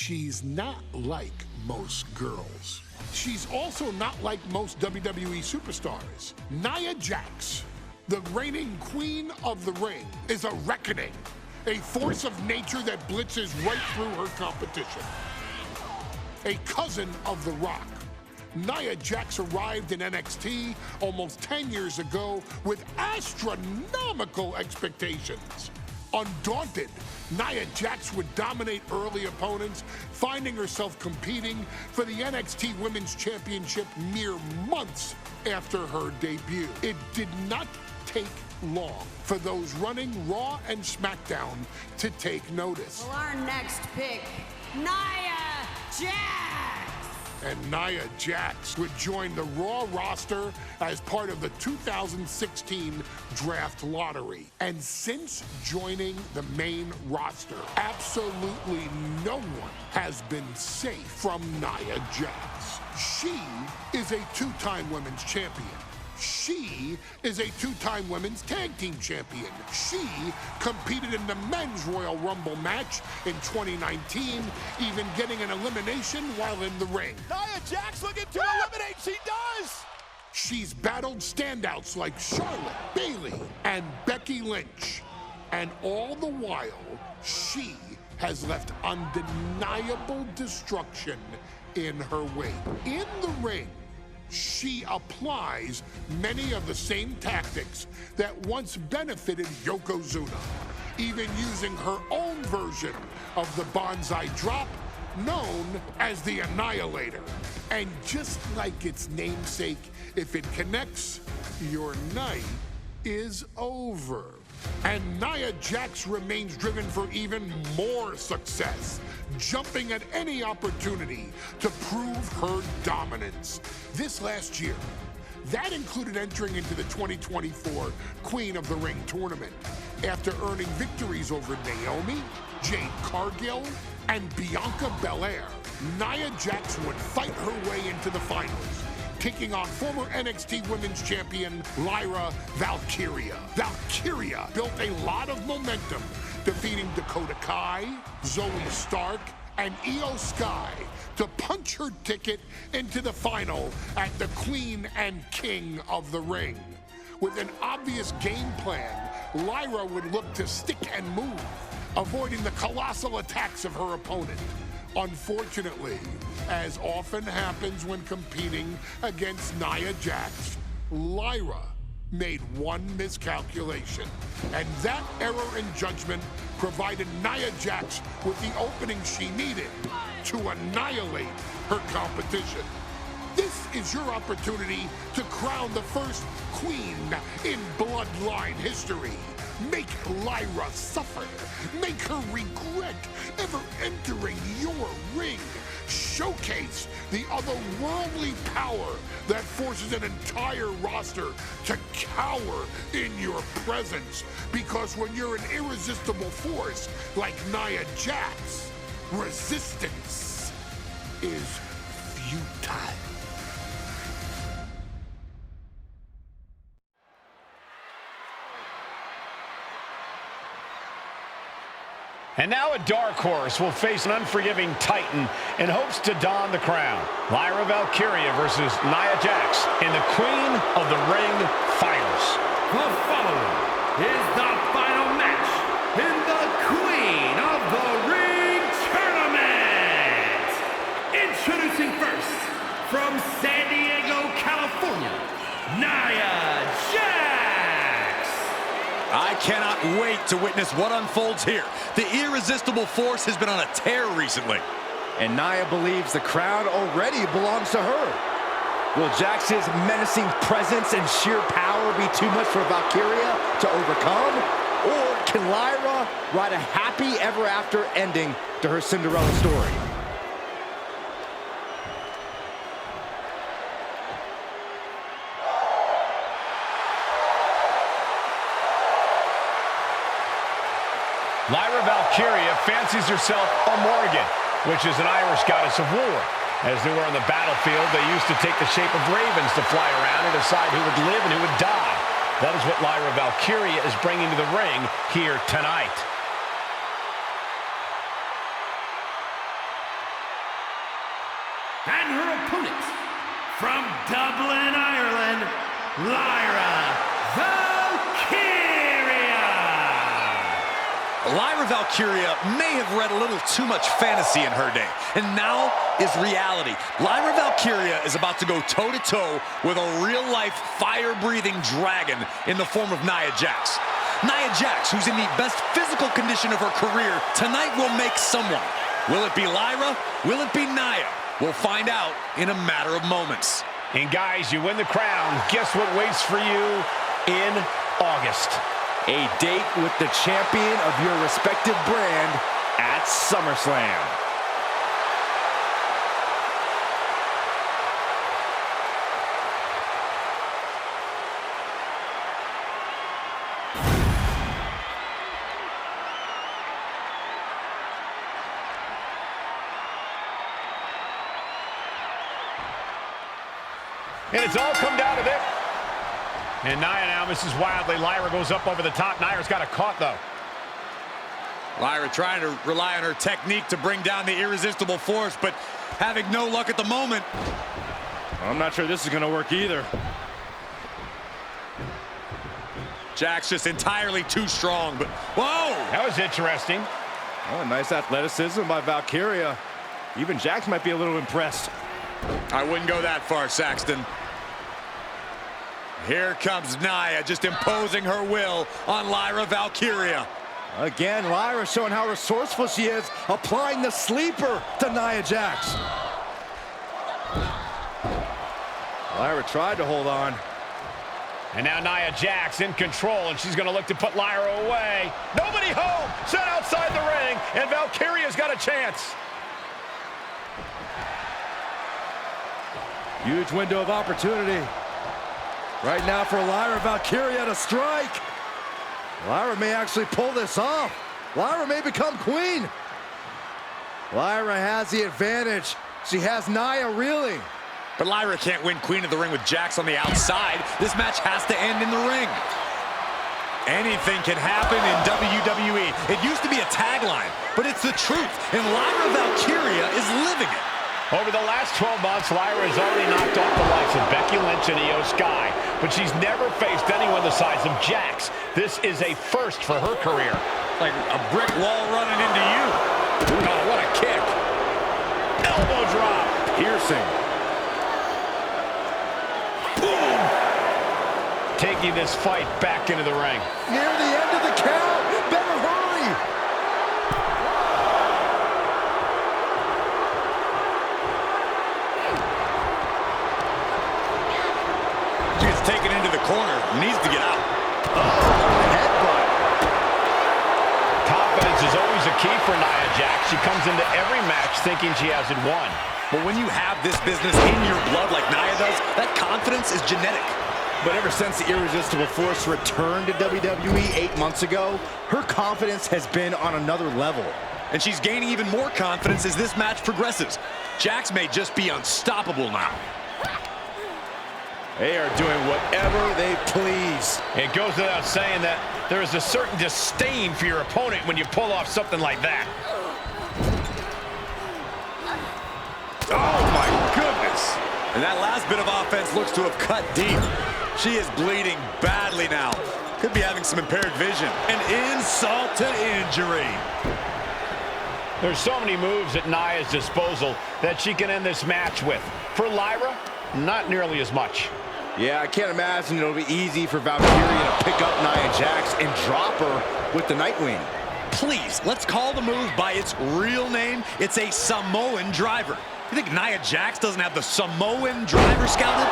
she's not like most girls. She's also not like most WWE superstars. Nia Jax, the reigning queen of the ring, is a reckoning, a force of nature that blitzes right through her competition. A cousin of The Rock, Nia Jax arrived in NXT almost 10 years ago with astronomical expectations. Undaunted, Nia Jax would dominate early opponents, finding herself competing for the NXT Women's Championship mere months after her debut. It did not take long for those running Raw and SmackDown to take notice. Well, our next pick, Nia Jax! And Nia Jax would join the Raw roster as part of the 2016 draft lottery. And since joining the main roster, absolutely no one has been safe from Nia Jax. She is a two-time women's champion. She is a two-time women's tag team champion. She competed in the men's Royal Rumble match in 2019, even getting an elimination while in the ring. Nia Jax looking to eliminate, she does! She's battled standouts like Charlotte, Bayley, and Becky Lynch. And all the while, she has left undeniable destruction in her wake. In the ring, she applies many of the same tactics that once benefited Yokozuna, even using her own version of the Bonsai Drop, known as the Annihilator. And just like its namesake, if it connects, your night is over. And Nia Jax remains driven for even more success, jumping at any opportunity to prove her dominance. This last year, that included entering into the 2024 Queen of the Ring tournament after earning victories over Naomi, Jade Cargill, and Bianca Belair. Nia Jax would fight her way into the finals, taking on former NXT Women's Champion Lyra Valkyria. Valkyria built a lot of momentum, defeating Dakota Kai, Zoe Stark, and Io Sky to punch her ticket into the final at the Queen and King of the Ring. With an obvious game plan, Lyra would look to stick and move, avoiding the colossal attacks of her opponent. Unfortunately, as often happens when competing against Nia Jax, Lyra made one miscalculation, and that error in judgment provided Nia Jax with the opening she needed to annihilate her competition. This is your opportunity to crown the first queen in Bloodline history. Make Lyra suffer. Make her regret ever entering your ring. Showcase the otherworldly power that forces an entire roster to cower in your presence. Because when you're an irresistible force like Nia Jax, resistance is futile. And now a dark horse will face an unforgiving titan in hopes to don the crown. Lyra Valkyria versus Nia Jax in the Queen of the Ring Finals. The following is the final match in the Queen of the Ring Tournament. Introducing first, from San Diego, California, Nia Jax. I cannot wait to witness what unfolds here. The irresistible force has been on a tear recently. And Nia believes the crowd already belongs to her. Will Jax's menacing presence and sheer power be too much for Valkyria to overcome? Or can Lyra write a happy ever after ending to her Cinderella story? Lyra Valkyria fancies herself a Morrigan, which is an Irish goddess of war. As they were on the battlefield, they used to take the shape of ravens to fly around and decide who would live and who would die. That is what Lyra Valkyria is bringing to the ring here tonight. And her opponent, from Dublin, Ireland, Lyra Valkyria. Lyra Valkyria may have read a little too much fantasy in her day, and now is reality. Lyra Valkyria is about to go toe-to-toe with a real-life, fire-breathing dragon in the form of Nia Jax. Nia Jax, who's in the best physical condition of her career, tonight will make someone. Will it be Lyra? Will it be Nia? We'll find out in a matter of moments. And guys, you win the crown. Guess what waits for you in August? A date with the champion of your respective brand at SummerSlam. And it's all come down to this. And Nia now misses wildly. Lyra goes up over the top. Nia's got a caught, though. Lyra trying to rely on her technique to bring down the irresistible force, but having no luck at the moment. I'm not sure this is going to work either. Jax just entirely too strong, but whoa! That was interesting. Oh, nice athleticism by Valkyria. Even Jax might be a little impressed. I wouldn't go that far, Saxton. Here comes Nia, just imposing her will on Lyra Valkyria. Again, Lyra showing how resourceful she is, applying the sleeper to Nia Jax. Lyra tried to hold on. And now Nia Jax in control, and she's going to look to put Lyra away. Nobody home! Set outside the ring, and Valkyria's got a chance. Huge window of opportunity. Right now for Lyra Valkyria to strike. Lyra may actually pull this off. Lyra may become queen. Lyra has the advantage. She has Nia reeling. But Lyra can't win Queen of the Ring with Jax on the outside. This match has to end in the ring. Anything can happen in WWE. It used to be a tagline, but it's the truth, and Lyra Valkyria is living it. Over the last 12 months, Lyra has already knocked off the likes of Becky Lynch and Io Sky, but she's never faced anyone the size of Jax. This is a first for her career. Like a brick wall running into you. Oh, what a kick. Elbow drop. Piercing. Boom. Taking this fight back into the ring. Near the end of the count. Better hurry. She's taken into the corner. Needs to get out. Headbutt. Confidence is always a key for Nia Jax. She comes into every match thinking she has it won. But when you have this business in your blood like Nia does, that confidence is genetic. But ever since the Irresistible Force returned to WWE 8 months ago, her confidence has been on another level. And she's gaining even more confidence as this match progresses. Jax may just be unstoppable now. They are doing whatever they please. It goes without saying that there is a certain disdain for your opponent when you pull off something like that. Oh my goodness. And that last bit of offense looks to have cut deep. She is bleeding badly now. Could be having some impaired vision. An insult to injury. There's so many moves at Nia's disposal that she can end this match with. For Lyra, not nearly as much. Yeah, I can't imagine it'll be easy for Valkyria to pick up Nia Jax and drop her with the Nightwing. Please, let's call the move by its real name. It's a Samoan driver. You think Nia Jax doesn't have the Samoan driver scouted?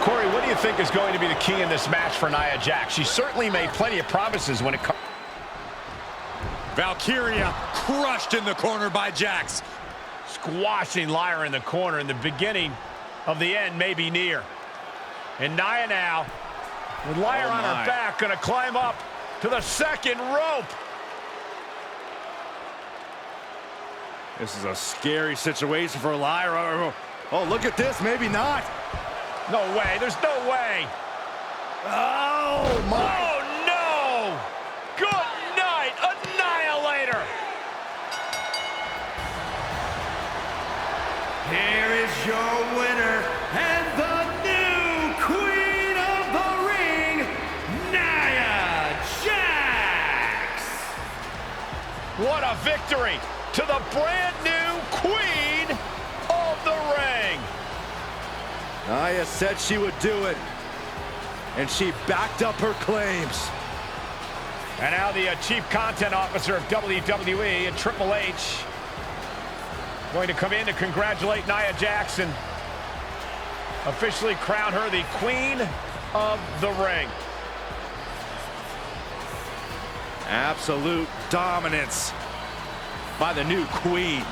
Corey, what do you think is going to be the key in this match for Nia Jax? She certainly made plenty of promises when it comes. Valkyria crushed in the corner by Jax. Squashing Lyra in the corner, and the beginning of the end may be near. And Nia now, with Lyra on her back, going to climb up to the second rope. This is a scary situation for Lyra. Oh, look at this. Maybe not. No way. There's no way. Oh, my. Oh, no. Good night. Annihilator. your winner and the new Queen of the Ring, Nia Jax. What a victory to the brand new Queen of the Ring. Nia said she would do it, and she backed up her claims. And now the Chief Content Officer of WWE and Triple H going to come in to congratulate Nia Jax and officially crown her the Queen of the Ring. Absolute dominance by the new Queen.